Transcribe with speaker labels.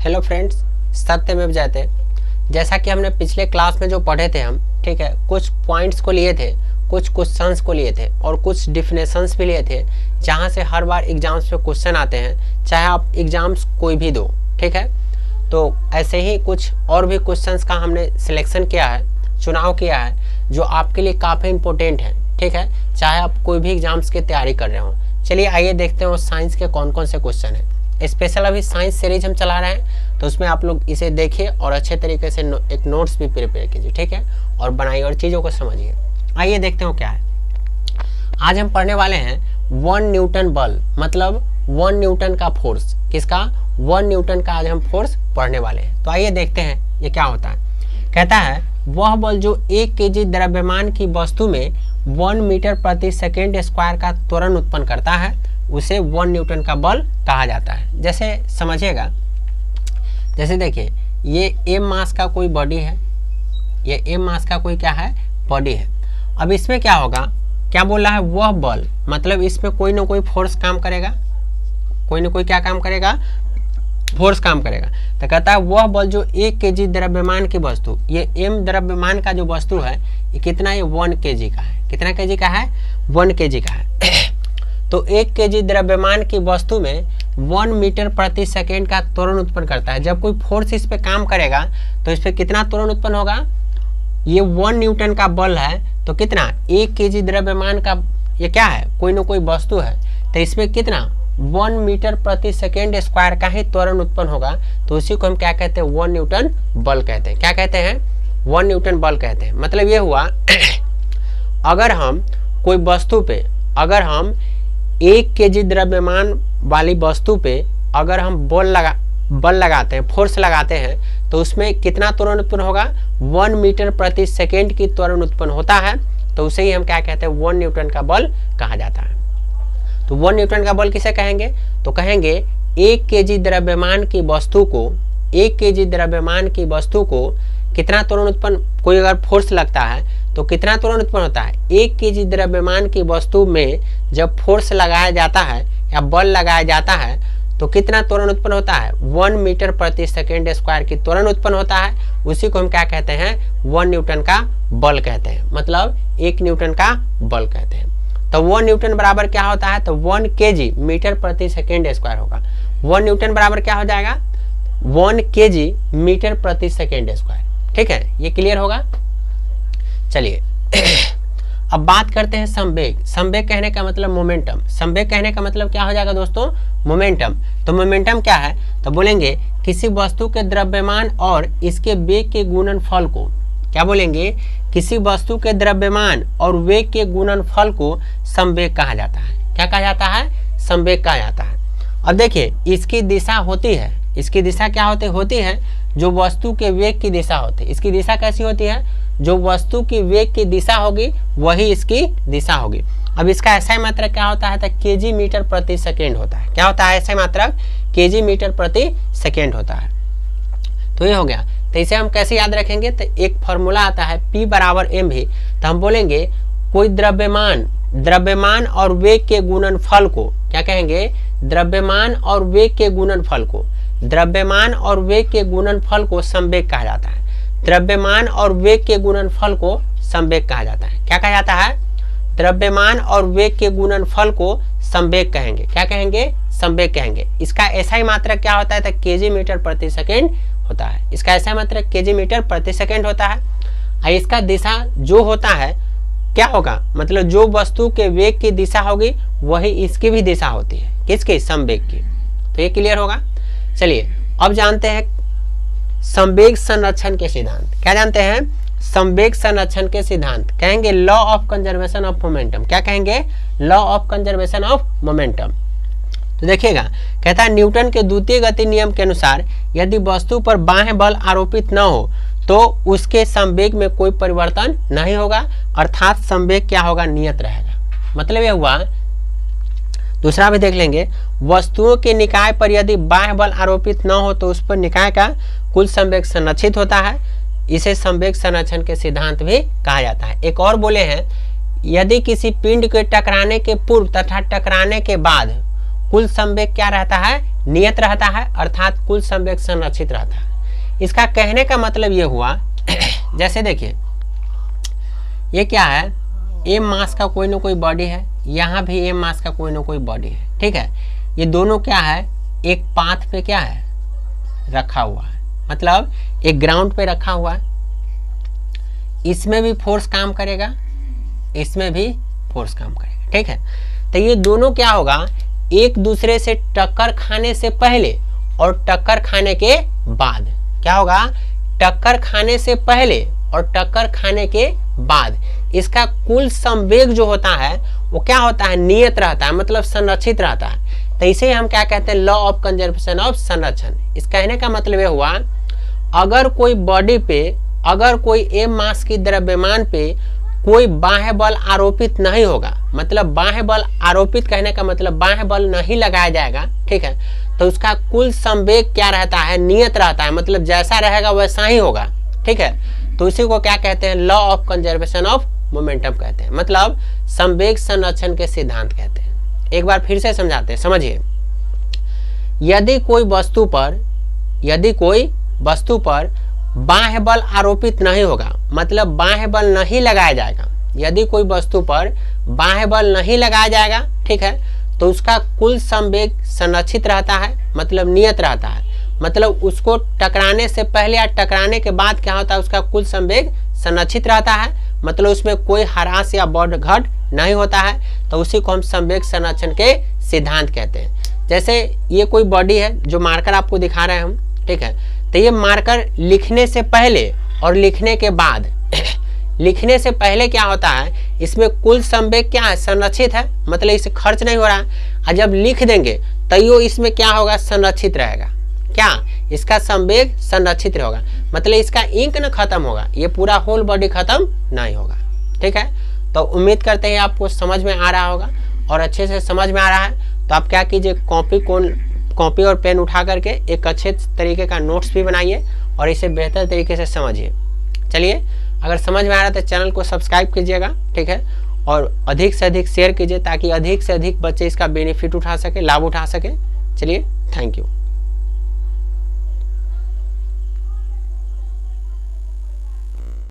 Speaker 1: Hello friends, सत्यमेव जयते। जैसा कि हमने पिछले क्लास में जो पढ़े थे हम, ठीक है, कुछ पॉइंट्स को लिए थे, कुछ क्वेश्चंस को लिए थे और कुछ डिफिनेशंस भी लिए थे, जहां से हर बार एग्जाम्स में क्वेश्चन आते हैं, चाहे आप एग्जाम्स कोई भी दो, ठीक है। तो ऐसे ही कुछ और भी क्वेश्चंस का हमने सिलेक्शन किया है, चुनाव किया है, जो आपके लिए काफ़ी इंपॉर्टेंट है, ठीक है, चाहे आप कोई भी एग्जाम्स की तैयारी कर रहे हो। चलिए आइए देखते हैं साइंस के कौन कौन से क्वेश्चन हैं। स्पेशल अभी साइंस सीरीज हम चला रहे हैं, तो उसमें आप लोग इसे देखिए और अच्छे तरीके से एक नोट्स भी प्रिपेयर कीजिए, ठीक है, और बनाइए और चीज़ों को समझिए। आइए देखते हो क्या है। आज हम पढ़ने वाले हैं 1 न्यूटन बल, मतलब 1 न्यूटन का फोर्स। किसका? 1 न्यूटन का आज हम फोर्स पढ़ने वाले हैं। तो आइए देखते हैं ये क्या होता है। कहता है वह बल जो 1 kg द्रव्यमान की वस्तु में 1 मीटर प्रति सेकेंड स्क्वायर का त्वरण उत्पन्न करता है, उसे 1 न्यूटन का बल कहा जाता है। जैसे समझिएगा, जैसे देखिए ये m मास का कोई बॉडी है, ये m मास का कोई क्या है, बॉडी है। अब इसमें क्या होगा, क्या बोल रहा है, वह बल, मतलब इसमें कोई ना कोई फोर्स काम करेगा, कोई ना कोई क्या काम करेगा, फोर्स काम करेगा। तो कहता है वह बल जो 1 kg द्रव्यमान की वस्तु, ये m द्रव्यमान का जो वस्तु है ये कितना है, 1 kg का है। कितना kg का है, 1 kg का है। तो 1 kg द्रव्यमान की वस्तु में 1 मीटर प्रति सेकेंड का त्वरण उत्पन्न करता है। जब कोई फोर्स इस पे काम करेगा तो इस पे कितना त्वरण उत्पन्न होगा, ये 1 न्यूटन का बल है, तो कितना, 1 kg द्रव्यमान का ये क्या है, कोई ना कोई वस्तु है, तो इसमें कितना 1 मीटर प्रति सेकेंड स्क्वायर का ही त्वरण उत्पन्न होगा। तो उसी को हम क्या कहते हैं, 1 न्यूटन बल कहते हैं। क्या कहते हैं, 1 न्यूटन बल कहते हैं। मतलब ये हुआ अगर हम कोई वस्तु पे, अगर हम 1 kg द्रव्यमान वाली वस्तु पे अगर हम बल लगाते हैं, फोर्स लगाते हैं, तो उसमें कितना त्वरण उत्पन्न होगा, 1 मीटर प्रति सेकेंड की त्वरण उत्पन्न होता है। तो उसे ही हम क्या कहते हैं, 1 न्यूटन का बल कहा जाता है। तो 1 न्यूटन का बल किसे कहेंगे, तो कहेंगे 1 kg द्रव्यमान की वस्तु को, 1 kg द्रव्यमान की वस्तु को कितना त्वरण उत्पन्न, कोई अगर फोर्स लगता है तो कितना त्वरण उत्पन्न होता है, 1 kg द्रव्यमान की वस्तु में जब फोर्स लगाया जाता है या बल लगाया जाता है तो कितना त्वरण उत्पन्न होता है, 1 मीटर प्रति सेकेंड स्क्वायर की त्वरण उत्पन्न होता है। उसी को हम क्या कहते हैं, 1 न्यूटन का बल कहते हैं, मतलब 1 न्यूटन का बल कहते हैं। तो 1 न्यूटन बराबर क्या होता है, तो 1 kg मीटर प्रति सेकेंड स्क्वायर होगा। 1 न्यूटन बराबर क्या हो जाएगा, 1 kg मीटर प्रति सेकेंड स्क्वायर। ठीक है, ये क्लियर होगा। चलिए अब बात करते हैं संवेग। संवेग कहने का मतलब मोमेंटम। संवेग कहने का मतलब क्या हो जाएगा दोस्तों, मोमेंटम। तो मोमेंटम क्या है, तो बोलेंगे किसी वस्तु के द्रव्यमान और इसके वेग के गुणनफल को, क्या बोलेंगे, किसी वस्तु के द्रव्यमान और वेग के गुणनफल को संवेग कहा जाता है। क्या कहा जाता है, संवेग कहा जाता है। अब देखिए इसकी दिशा होती है, इसकी दिशा क्या होती है, जो वस्तु के वेग की दिशा होती है। इसकी दिशा कैसी होती है, जो वस्तु की वेग की दिशा होगी वही इसकी दिशा होगी। अब इसका ऐसा मात्रक क्या होता है, तो kg मीटर प्रति सेकेंड होता है। क्या होता है ऐसा मात्रक, kg मीटर प्रति सेकेंड होता है। तो ये हो गया। तो इसे हम कैसे याद रखेंगे, तो एक फॉर्मूला आता है P बराबर mv। तो हम बोलेंगे कोई द्रव्यमान और वेग के गुणनफल को, क्या कहेंगे, द्रव्यमान और वेग के गुणनफल को, द्रव्यमान और वेग के गुणनफल को संवेग कहा जाता है। द्रव्यमान और वेग के गुणनफल को संवेग कहा जाता है। क्या कहा जाता है, द्रव्यमान और वेग के गुणनफल को संवेग कहेंगे। क्या कहेंगे, संवेग कहेंगे। इसका ऐसा ही मात्रक क्या होता है, तो kg मीटर प्रति सेकेंड होता है। इसका ऐसा मात्रक kg मीटर प्रति सेकेंड होता है। और इसका दिशा जो होता है क्या होगा, मतलब जो वस्तु के वेग की दिशा होगी वही इसकी भी दिशा होती है, किसकी, संवेग की। तो ये क्लियर होगा। चलिए अब जानते हैं संवेग संरक्षण के सिद्धांत। क्या जानते हैं, संवेग संरक्षण के सिद्धांत। कहेंगे law of conservation of momentum. क्या कहेंगे, law of conservation of momentum. तो देखिएगा, कहता है न्यूटन के द्वितीय गति नियम के अनुसार यदि वस्तु पर बाह्य बल आरोपित न हो तो उसके संवेग में कोई परिवर्तन नहीं होगा, अर्थात संवेग क्या होगा, नियत रहेगा। मतलब यह हुआ। दूसरा भी देख लेंगे, वस्तुओं के निकाय पर यदि बाह्य बल आरोपित न हो तो उस पर निकाय का कुल संवेग संरक्षित होता है। इसे संवेग संरक्षण के सिद्धांत भी कहा जाता है। एक और बोले हैं, यदि किसी पिंड के टकराने के पूर्व तथा टकराने के बाद कुल संवेग क्या रहता है, नियत रहता है, अर्थात कुल संवेग संरक्षित रहता है। इसका कहने का मतलब ये हुआ जैसे देखिए ये क्या है, एम मास का कोई ना कोई बॉडी है, यहाँ भी एम मास का कोई ना कोई बॉडी है, ठीक है। ये दोनों क्या है, एक पाथ पे क्या है रखा हुआ है, मतलब एक ग्राउंड पे रखा हुआ है। इसमें भी फोर्स काम करेगा, इसमें भी फोर्स काम करेगा, ठीक है। तो ये दोनों क्या होगा, एक दूसरे से टक्कर खाने से पहले और टक्कर खाने के बाद क्या होगा, टक्कर खाने से पहले और टक्कर खाने के बाद इसका कुल संवेग जो होता है वो क्या होता है, नियत रहता है, मतलब संरक्षित रहता है। तो इसे हम क्या कहते हैं, लॉ ऑफ कंजर्वेशन ऑफ संरक्षण। इस कहने का मतलब ये हुआ, अगर कोई बॉडी पे, अगर कोई एम मास की द्रव्यमान पे कोई बाह्य बल आरोपित नहीं होगा, मतलब बाह्य बल आरोपित कहने का मतलब बाह्य बल नहीं लगाया जाएगा, ठीक है, तो उसका कुल संवेग क्या रहता है, नियत रहता है, मतलब जैसा रहेगा वैसा ही होगा, ठीक है। तो इसी को क्या कहते हैं, law of conservation of momentum कहते हैं, मतलब संवेग संरक्षण के सिद्धांत कहते हैं। एक बार फिर से समझाते हैं, समझिए। यदि कोई वस्तु पर बाह्य बल आरोपित नहीं होगा, मतलब बाह्य बल नहीं लगाया जाएगा, यदि कोई वस्तु पर बाह्य बल नहीं लगाया जाएगा, ठीक है, तो उसका कुल संवेग संरक्षित रहता है, मतलब नियत रहता है, मतलब उसको टकराने से पहले या टकराने के बाद क्या होता है, उसका कुल संवेग संरक्षित रहता है, मतलब उसमें कोई ह्रास या बढ़ घट नहीं होता है। तो उसी को हम संवेग संरक्षण के सिद्धांत कहते हैं। जैसे ये कोई बॉडी है जो मार्कर आपको दिखा रहे हैं हम, ठीक है, तो ये मार्कर लिखने से पहले और लिखने के बाद लिखने से पहले क्या होता है, इसमें कुल संवेग क्या है, संरक्षित है, मतलब इसे खर्च नहीं हो रहा है। और जब लिख देंगे तो इसमें क्या होगा, संरक्षित रहेगा, क्या इसका संवेग संरक्षित होगा, मतलब इसका इंक न खत्म होगा, ये पूरा होल बॉडी खत्म नहीं होगा, ठीक है। तो उम्मीद करते हैं आपको समझ में आ रहा होगा, और अच्छे से समझ में आ रहा है तो आप क्या कीजिए, कॉपी और पेन उठा करके एक अच्छे तरीके का नोट्स भी बनाइए और इसे बेहतर तरीके से समझिए। चलिए, अगर समझ में आ रहा है तो चैनल को सब्सक्राइब कीजिएगा, ठीक है, और अधिक से अधिक शेयर कीजिए ताकि अधिक से अधिक बच्चे इसका बेनिफिट उठा सके, लाभ उठा सके। चलिए, थैंक यू।